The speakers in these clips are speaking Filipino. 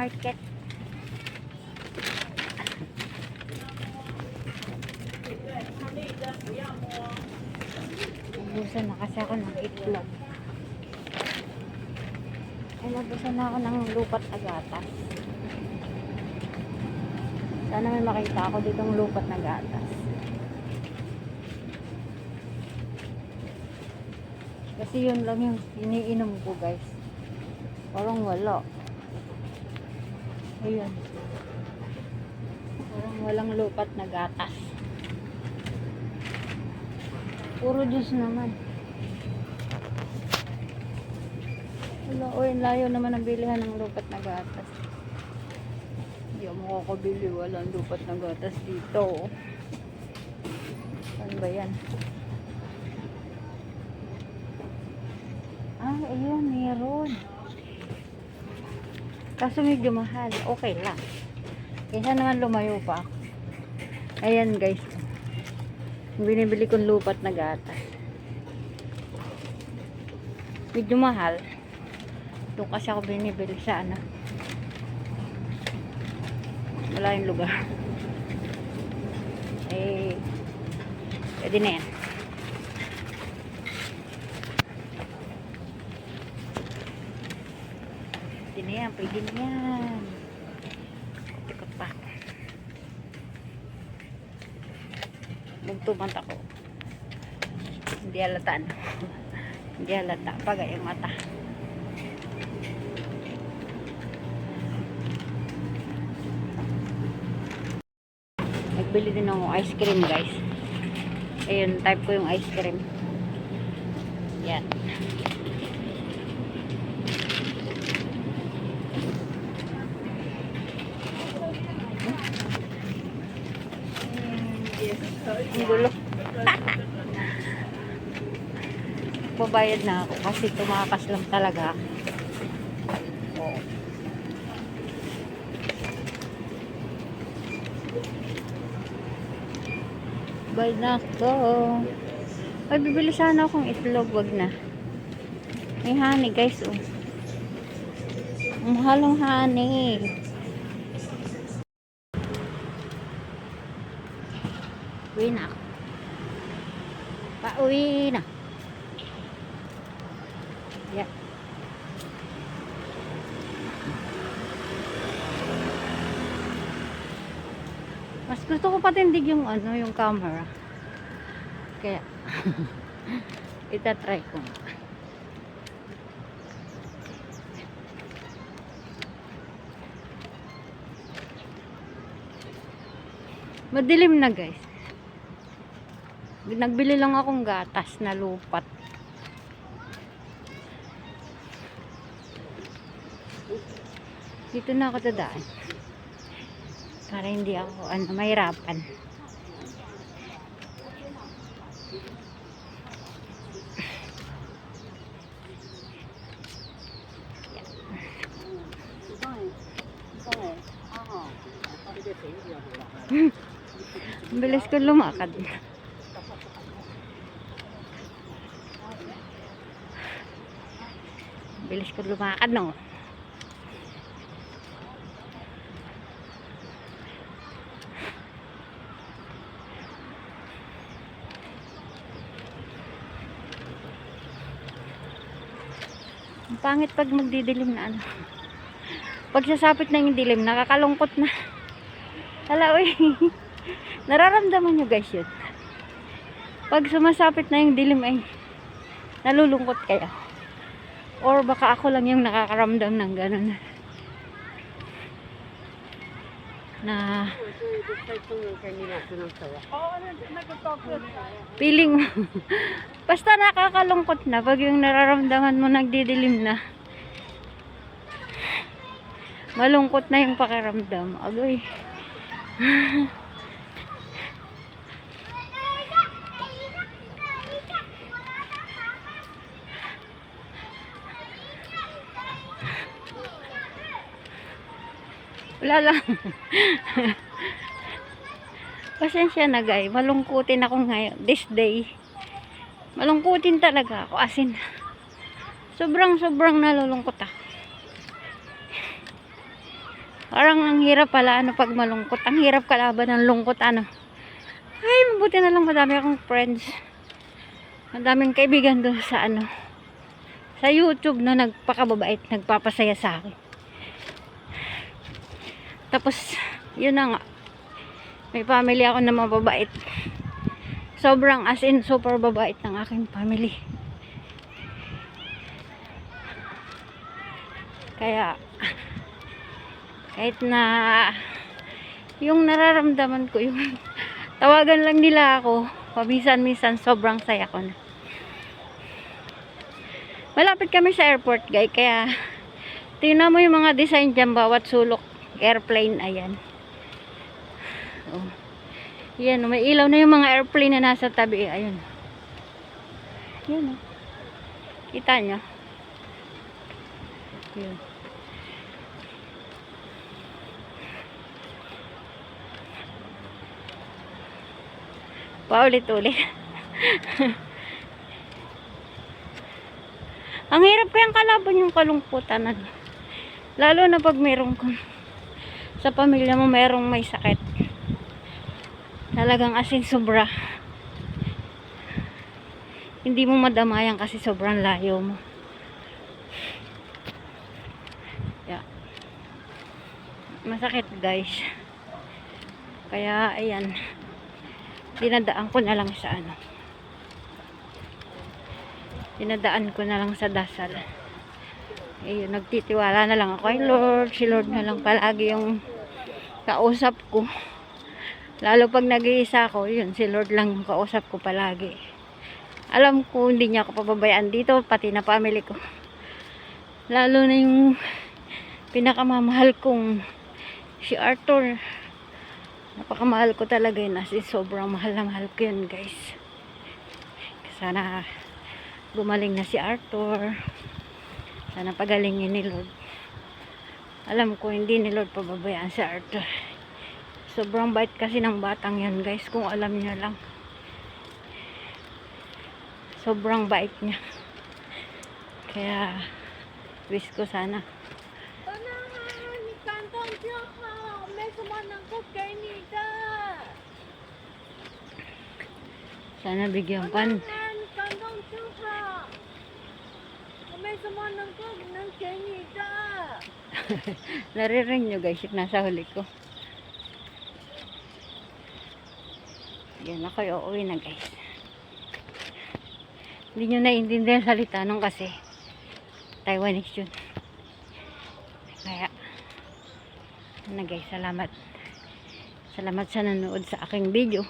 market. Nabusan na kasi ako ng itlog. Ay, nabusan na ako ng lupat na gatas. Sana may makita ako ditong lupat na gatas. Kasi yun lang yung iniinom ko, guys. Parang wala. Ayun. Parang walang lupat na gatas. Puro juice naman. Wala, oy, layo naman ang bilihan ng lupat na gatas. Hindi ako makakabili. Walang lupat na gatas dito. Saan ba yan? Ah, ayun, meron. Kaso medyo mahal. Okay lang. Kaysa naman lumayo pa. Ayan, guys. Binibili kong lupat na gatas. Medyo mahal. Doon kasi ako binibili sa ano. Wala yung lugar. Eh, pwede na yan. Pwede na yan, pwede na yan. Ikot pa. Magtumant ako. Hindi halata, no? Hindi halata. Pagay ang mata. Nagbili din ako ice cream, guys. Ayun, type ko yung ice cream. Yan. Ang gulo. Babayad na ako kasi tumakas lang talaga. Oh. Bayad na ako. Ay, bibili sana akong itlog. Wag na. May honey, guys. Oh. Ang mahal ng honey. Uwi na ako. Pauwi na. Yan. Mas gusto ko patindig yung ano, yung camera. Kaya itatry ko. Madilim na, guys. Nagbili lang akong gatas na lupat. Dito na ako dadaan. Para hindi ako mahirapan. Bilis ko lumakad. Bilis ko lumakad, no? Ang pangit pag magdidilim na ano. Pag sasapit na yung dilim, nakakalungkot na. Hala, uy. Nararamdaman nyo, guys, yun. Pag sumasapit na yung dilim ay nalulungkot kaya. Or baka ako lang yung nakakaramdam ng gano'n. Na feeling mo. Basta nakakalungkot na pag yung nararamdaman mo nagdidilim na. Malungkot na yung pakiramdam. Agoy. Wala lang. Pasensya na, guys. Malungkutin ako ngayon. This day. Malungkutin talaga ako. As in, sobrang nalulungkot ako. Parang ang hirap pala ano pag malungkot. Ang hirap kalaban ng lungkot ano. Ay, mabuti na lang madami akong friends. Madaming kaibigan doon sa ano. Sa YouTube na nagpakababait, nagpapasaya sa akin. Tapos, yun na nga. May family ako na mababait. Sobrang as in super babait ng aking family. Kaya kahit na yung nararamdaman ko yung tawagan lang nila ako paminsan-minsan sobrang saya ko na. Malapit kami sa airport guys, kaya tingnan mo yung mga design dyan, bawat sulok airplane, ayan. Oh. Yan, may ilaw na yung mga airplane na nasa tabi. Ayun. Yan. Kita nyo? Yun. Paulit-ulit. Ang hirap kayang kalaban yung kalungkutan. Lalo na pag merong sa pamilya mo merong may sakit. Talagang asin sobra. Hindi mo madamayan kasi sobrang layo mo. Yeah. Masakit guys. Kaya ayan. Dinadaan ko na lang sa ano. Dinadaan ko na lang sa dasal. Ayun, nagtitiwala na lang ako kay Lord. Si Lord na lang palagi yung kausap ko. Lalo pag nag-iisa ako, yun, si Lord lang yung kausap ko palagi. Alam ko, hindi niya ako pababayaan dito, pati na family ko. Lalo na yung pinakamamahal kong si Arthur. Napakamahal ko talaga yun, as in, sobrang mahal na mahal ko yun, guys. Sana gumaling na si Arthur. Sana pagalingin ni Lord. Alam ko, hindi ni Lord pababayaan si Arthur. Sobrang bait kasi ng batang yan guys, kung alam niya lang. Sobrang bait niya. Kaya wish ko sana. Sana bigyan pan. Nariring nyo guys, yung nasa huli ko. Yan ako, uuwi na guys. Hindi nyo naiintindihan salita nung kasi Taiwanese yun. Kaya na guys, salamat. Salamat sa nanood sa aking video.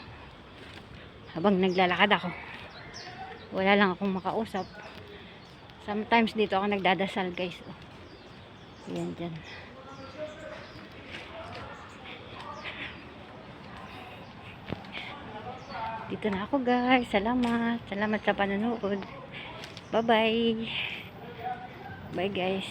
Habang naglalakad ako. Wala lang akong makausap. Sometimes dito ako nagdadasal guys. Yan dyan. Dito na ako guys. Salamat. Salamat sa panonood. Bye bye. Bye guys.